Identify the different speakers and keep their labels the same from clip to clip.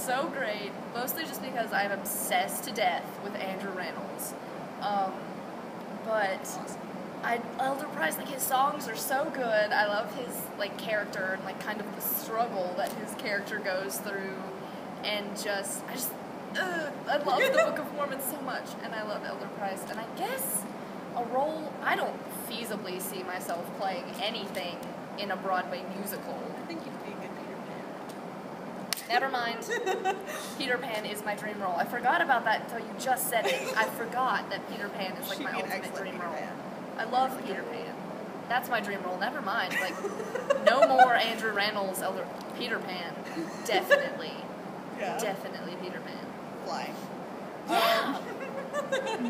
Speaker 1: so great, mostly just because I'm obsessed to death with Andrew Reynolds. But Elder Price, like his songs are so good. I love his like character and like kind of the struggle that his character goes through, and I love the Book of Mormon so much, and I love Elder Price. And I guess a role I don't feasibly see myself playing anything in a Broadway musical.
Speaker 2: I think you'd be a good Peter Pan.
Speaker 1: Never mind. Peter Pan is my dream role. I forgot about that until you just said it. I forgot that Peter Pan is like my ultimate dream role. I love Peter Pan. That's my dream role. Never mind. Like, no more Andrew Reynolds, Peter Pan. Definitely.
Speaker 2: Yeah.
Speaker 1: Definitely Peter Pan.
Speaker 2: Fly.
Speaker 1: Yeah.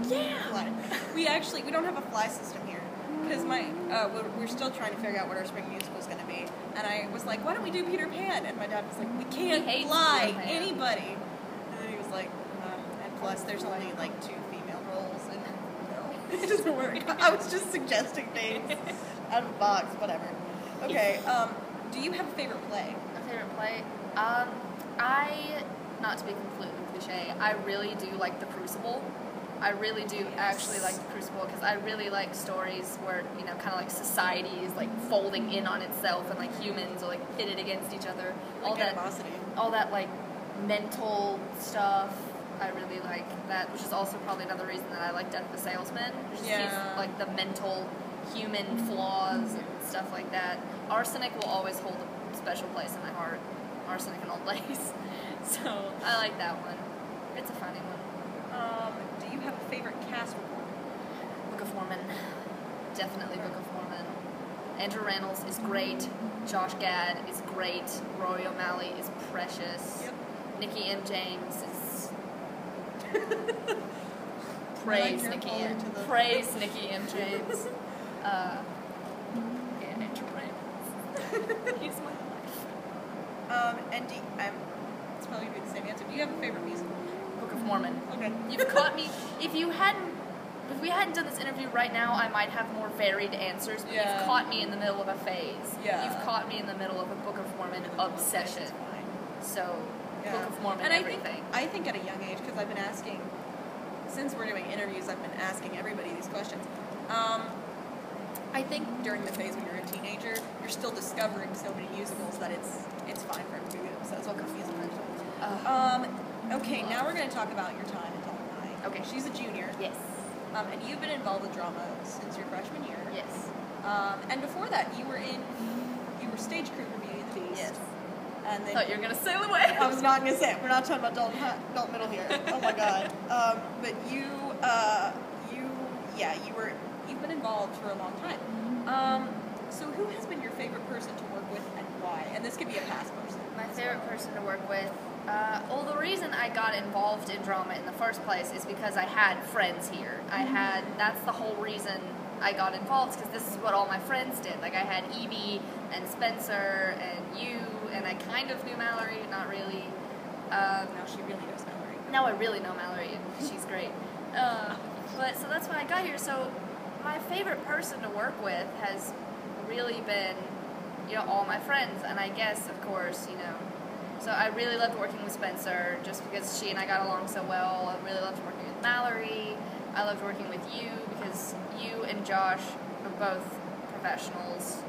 Speaker 1: Yeah.
Speaker 2: Fly. We don't have a fly system here. Because we're still trying to figure out what our spring musical is going to be. And I was like, why don't we do Peter Pan? And my dad was like, we can't fly anybody. And then he was like, and plus there's only like 2 female roles. And no, it doesn't work. I was just suggesting things out of the box, whatever. Okay, do you have a favorite play?
Speaker 1: A favorite play? Not to be completely cliche, I really do like The Crucible. I really do actually like The Crucible because I really like stories where, you know, kind of like society is like folding in on itself and like humans are like pitted against each other. All that like mental stuff. I really like that, which is also probably another reason that I like Death of the Salesman. Which is like the mental human flaws and stuff like that. Arsenic will always hold a special place in my heart. Arsenic in all plays. So I like that one. It's a funny one.
Speaker 2: Do you have a favorite cast report?
Speaker 1: Book of Mormon. Definitely Book of Mormon. Andrew Reynolds is great. Josh Gad is great. Rory O'Malley is precious.
Speaker 2: Yep.
Speaker 1: Nikki M. James is... Praise Nikki M. James. And Andrew Reynolds. He's my life.
Speaker 2: And it's probably going to be the same answer. Do you have a favorite musical?
Speaker 1: Book of Mormon.
Speaker 2: Okay.
Speaker 1: You've caught me. If we hadn't done this interview right now, I might have more varied answers, but you've caught me in the middle of a phase.
Speaker 2: Yeah.
Speaker 1: You've caught me in the middle of a Book of Mormon obsession. So, Book of Mormon,
Speaker 2: and
Speaker 1: everything.
Speaker 2: I think at a young age, because I've been asking, since we're doing interviews, I've been asking everybody these questions. I think during the phase when you're a teenager, you're still discovering so many musicals that it's fine for everybody to be obsessed with musicals. Okay, now we're going to talk about your time in Dalton High.
Speaker 1: Okay.
Speaker 2: She's a junior.
Speaker 1: Yes.
Speaker 2: And you've been involved with drama since your freshman year.
Speaker 1: Yes.
Speaker 2: And before that, you were stage crew for Beauty and the Beast.
Speaker 1: Yes.
Speaker 2: And then
Speaker 1: I thought you were going to sail away.
Speaker 2: I was not going to say it. We're not talking about Dalton Middle here. Oh my God. But you've been involved for a long time. So who has been your favorite person to work with and why? And this could be a past person.
Speaker 1: My favorite person to work with. Well, the reason I got involved in drama in the first place is because I had friends here. That's the whole reason I got involved, because this is what all my friends did. Like, I had Evie and Spencer and you, and I kind of knew Mallory, not really.
Speaker 2: Now she really knows Mallory.
Speaker 1: Now I really know Mallory, and she's great. But so that's why I got here. So my favorite person to work with has really been, you know, all my friends, and I guess, of course, you know, so I really loved working with Spencer just because she and I got along so well. I really loved working with Mallory. I loved working with you because you and Josh are both professionals.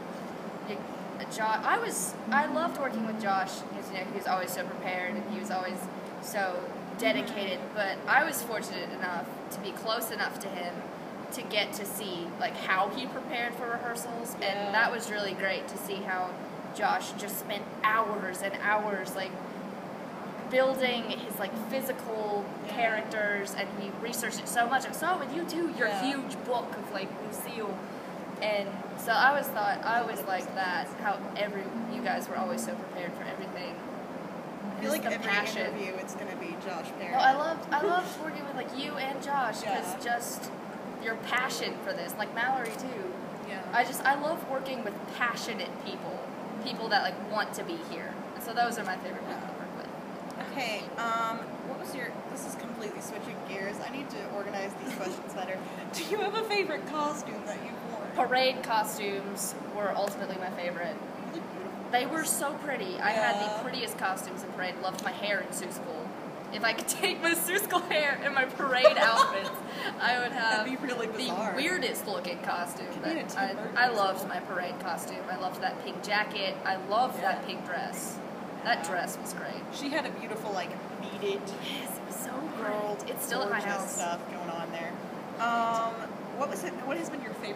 Speaker 1: I loved working with Josh because, you know, he was always so prepared and he was always so dedicated, but I was fortunate enough to be close enough to him to get to see like how he prepared for rehearsals, and that was really great to see how Josh just spent hours and hours like building his like physical characters, and he researched it so much. I saw it with you too, your huge book of like Lucille, and so I always liked that, how you guys were always so prepared for everything.
Speaker 2: I feel like every interview it's going to be Josh Perry.
Speaker 1: No, I loved working with like you and Josh because just your passion for this, like Mallory too.
Speaker 2: Yeah.
Speaker 1: I love working with passionate people that like want to be here. And so those are my favorite people to work with.
Speaker 2: Okay, this is completely switching gears. I need to organize these questions better. Do you have a favorite costume that you've worn?
Speaker 1: Parade costumes were ultimately my favorite.
Speaker 2: You look beautiful.
Speaker 1: They were so pretty. I had the prettiest costumes in parade. Loved my hair in Sioux School. If I could take my Sioux School hair in my parade outfits, I would have
Speaker 2: That'd be really bizarre.
Speaker 1: The weirdest looking costume.
Speaker 2: I
Speaker 1: loved my parade costume. I loved that pink jacket. I loved that pink dress. That dress was great.
Speaker 2: She had a beautiful, like, beaded,
Speaker 1: yes, it was so great. It's still at my house.
Speaker 2: Stuff going on there. What has been your favorite